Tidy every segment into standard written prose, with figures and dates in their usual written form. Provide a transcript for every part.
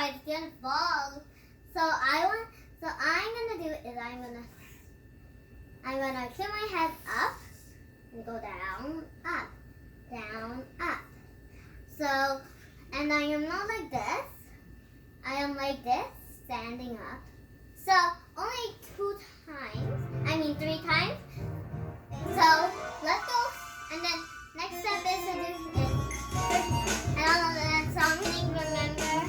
otherwise it's gonna fall. So I'm gonna do is I'm gonna keep my head up and go down, up, down, up. So, and I am not like this. I am like this, standing up. So only 3 times. So let's go. And then next step is to do it. I don't know that song thing, remember?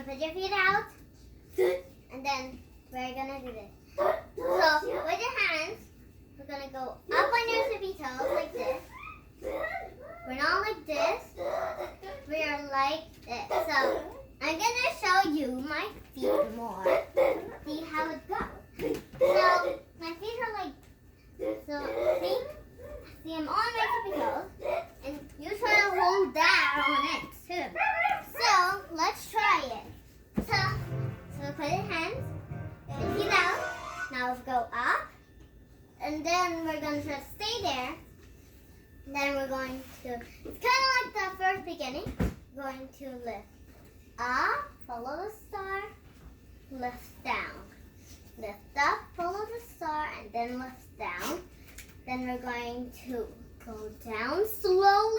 Put your feet out, and then we're gonna do this. So with your hands, we're gonna go up on your tippy toes like this. We're not like this. We are like this. So I'm gonna show you my feet more. See how it goes. So my feet are like. So see I'm on my tippy toes, and you try to hold that on it too. So let's try it. So put your hands, your feet out. Now go up, and then we're going to just stay there. Then we're going to, it's kind of like the first beginning. We're going to lift up, follow the star, lift down. Lift up, follow the star, and then lift down. Then we're going to go down slowly.